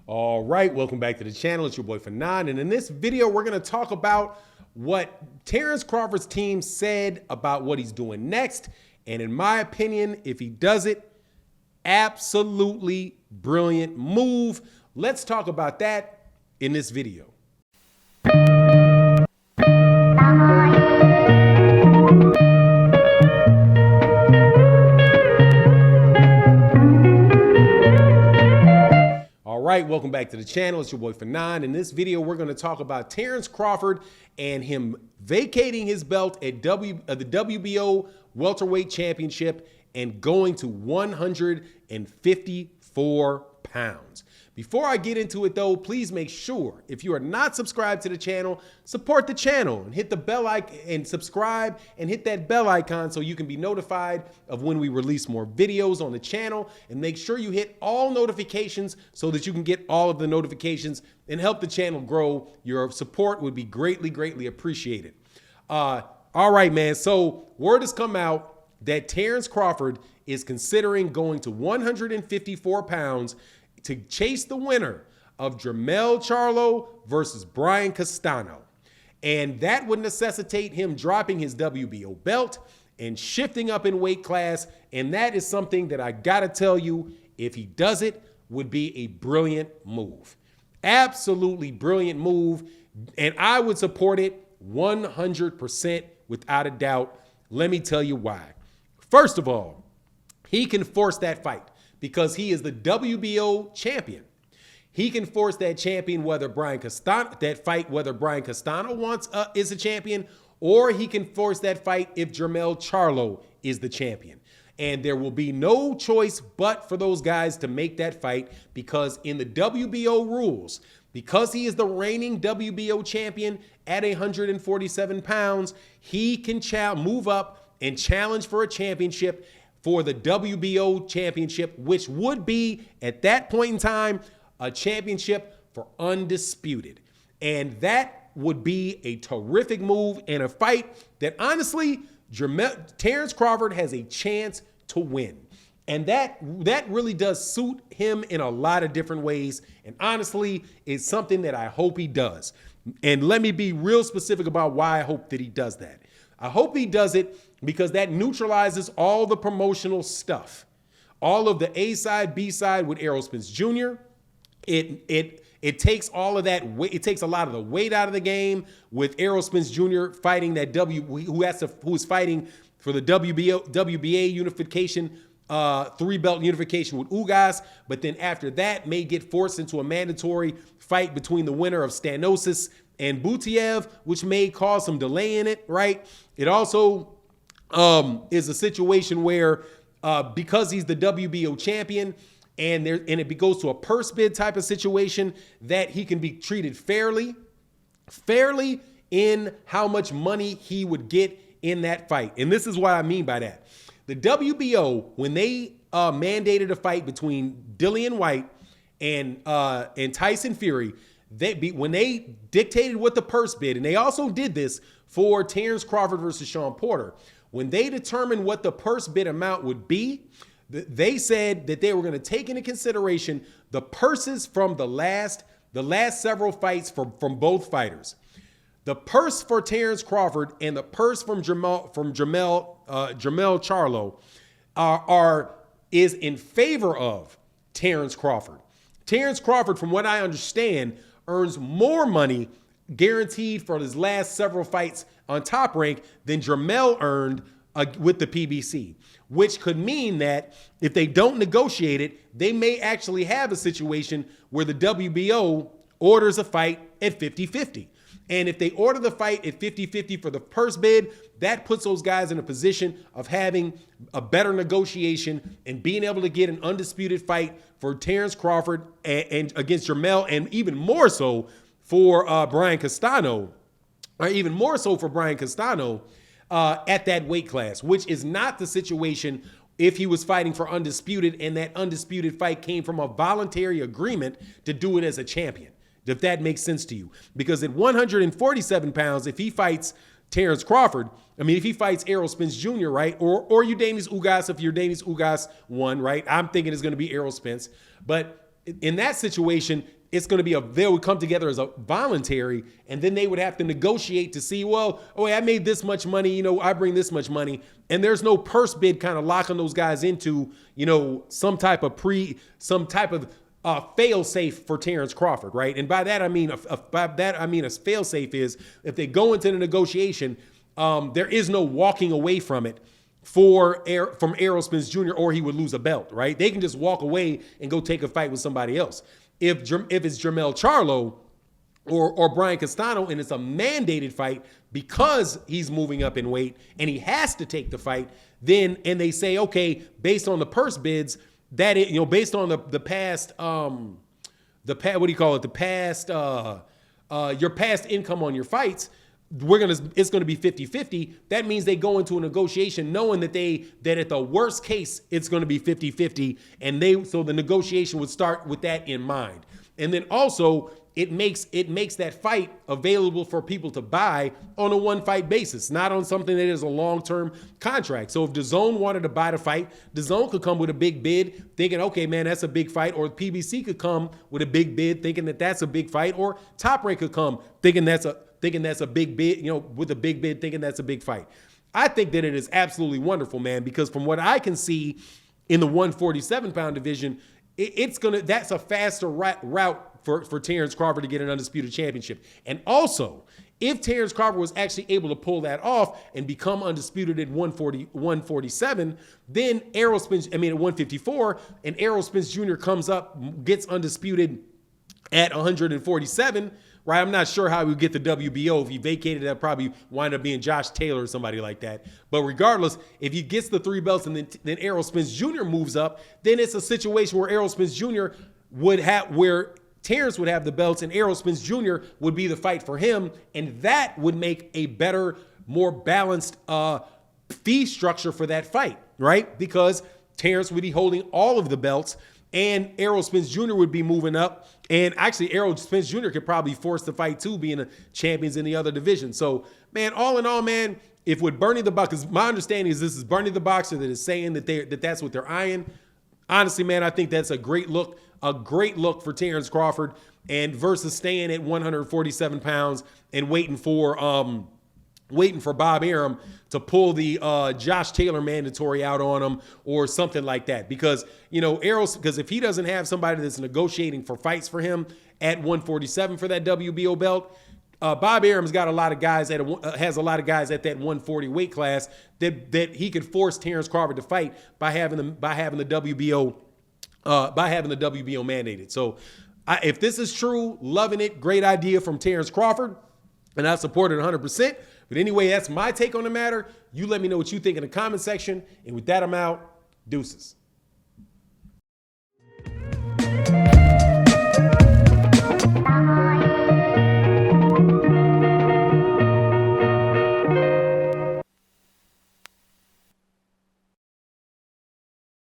All right, welcome back to the channel. It's your boy Fanon, and in this video, we're going to talk about what Terence Crawford's team said about what he's doing next. And in my opinion, if he does it, absolutely brilliant move. Let's talk about that in this video. All right, welcome back to the channel. It's your boy Fanon. In this video, we're going to talk about Terence Crawford and him vacating his belt at the WBO welterweight championship and going to 154 pounds. Before I get into it though, please make sure if you are not subscribed to the channel, support the channel and hit the bell icon and subscribe and hit that bell icon so you can be notified of when we release more videos on the channel, and make sure you hit all notifications so that you can get all of the notifications and help the channel grow. Your support would be greatly appreciated. All right, man. So word has come out that Terence Crawford is considering going to 154 pounds to chase the winner of JERMELL Charlo versus Brian Castano. And that would necessitate him dropping his WBO belt and shifting up in weight class. And that is something that I gotta tell you, if he does it, would be a brilliant move. Absolutely brilliant move. And I would support it 100% without a doubt. Let me tell you why. First of all, he can force that fight because he is the WBO champion. He can force that champion whether Brian Castano is a champion, or he can force that fight if JERMELL Charlo is the champion. And there will be no choice but for those guys to make that fight, because in the WBO rules, because he is the reigning WBO champion at 147 pounds, he can move up and challenge for a championship, for the WBO championship, which would be, at that point in time, a championship for Undisputed. And that would be a terrific move and a fight that, honestly, Terence Crawford has a chance to win. And that really does suit him in a lot of different ways. And honestly, it's something that I hope he does. And let me be real specific about why I hope that he does that. I hope he does it because that neutralizes all the promotional stuff, all of the A side, B side with Errol Spence Jr. It takes all of that weight. It takes a lot of the weight out of the game with Errol Spence Jr. fighting that who is fighting for the WBA unification, 3-belt unification with Ugas, but then after that may get forced into a mandatory fight between the winner of Stanosis and Butiev, which may cause some delay in it, right? It also is a situation where because he's the WBO champion and it goes to a purse bid type of situation, that he can be treated fairly in how much money he would get in that fight. And this is what I mean by that. The WBO, when they mandated a fight between Dillian Whyte and Tyson Fury, when they dictated what the purse bid, and they also did this for Terence Crawford versus Sean Porter, when they determined what the purse bid amount would be, they said that they were going to take into consideration the purses from the last several fights from both fighters. The purse for Terence Crawford and the purse from JERMELL Charlo is in favor of Terence Crawford. Terence Crawford, from what I understand, earns more money guaranteed for his last several fights on Top Rank than JERMELL earned with the PBC, which could mean that if they don't negotiate it, they may actually have a situation where the WBO orders a fight at 50-50. And if they order the fight at 50-50 for the purse bid, that puts those guys in a position of having a better negotiation and being able to get an undisputed fight for Terence Crawford and against JERMELL, and even more so for Brian Castano, at that weight class, which is not the situation if he was fighting for Undisputed and that Undisputed fight came from a voluntary agreement to do it as a champion, if that makes sense to you. Because at 147 pounds, if he fights Terence Crawford, if he fights Errol Spence Jr., right? Or Eudenis Ugas, if Eudenis Ugas won, right? I'm thinking it's going to be Errol Spence. But in that situation, it's going to be they would come together as a voluntary, and then they would have to negotiate to see, well, oh, I made this much money, you know, I bring this much money, and there's no purse bid kind of locking those guys into, you know, some type of fail safe for Terence Crawford, right? And by that I mean a fail safe is if they go into the negotiation, there is no walking away from it from Errol Spence Jr. or he would lose a belt, right? They can just walk away and go take a fight with somebody else. If it's JERMELL Charlo or Brian Castano and it's a mandated fight because he's moving up in weight and he has to take the fight, and they say, okay, based on the purse bids, that it, you know, based on the past your past income on your fights, it's gonna be 50-50. That means they go into a negotiation knowing that at the worst case it's gonna be 50-50, and so the negotiation would start with that in mind. And then also it makes that fight available for people to buy on a one-fight basis, not on something that is a long-term contract. So if DAZN wanted to buy the fight, DAZN could come with a big bid thinking, okay, man, that's a big fight. Or PBC could come with a big bid thinking that that's a big fight. Or Top Rank could come thinking that's a big bid, you know, with a big bid thinking that's a big fight. I think that it is absolutely wonderful, man, because from what I can see in the 147-pound division, that's a faster route for Terence Crawford to get an undisputed championship. And also, if Terence Crawford was actually able to pull that off and become undisputed at 147, then at 154, and Errol Spence Jr. comes up, gets undisputed at 147, right? I'm not sure how he would get the WBO. If he vacated, that probably wind up being Josh Taylor or somebody like that. But regardless, if he gets the 3 belts and then Errol Spence Jr. moves up, then it's a situation where Errol Spence Jr. where Terence would have the belts and Errol Spence Jr. would be the fight for him. And that would make a better, more balanced fee structure for that fight, right? Because Terence would be holding all of the belts and Errol Spence Jr. would be moving up. And actually, Errol Spence Jr. could probably force the fight too, being the champions in the other division. So, man, all in all, man, if with Bernie the Boxer, because my understanding is this is Bernie the Boxer that is saying that's what they're eyeing. Honestly, man, I think that's a great look for Terence Crawford, and versus staying at 147 pounds and waiting for Bob Arum to pull the Josh Taylor mandatory out on him or something like that. Because, you know, because if he doesn't have somebody that's negotiating for fights for him at 147 for that WBO belt, Bob Arum's got a lot of guys has a lot of guys at that 140 weight class that he could force Terence Crawford to fight by having the WBO mandated. So if this is true, loving it, great idea from Terence Crawford, and I support it 100%. But anyway, that's my take on the matter. You let me know what you think in the comment section. And with that, I'm out. Deuces.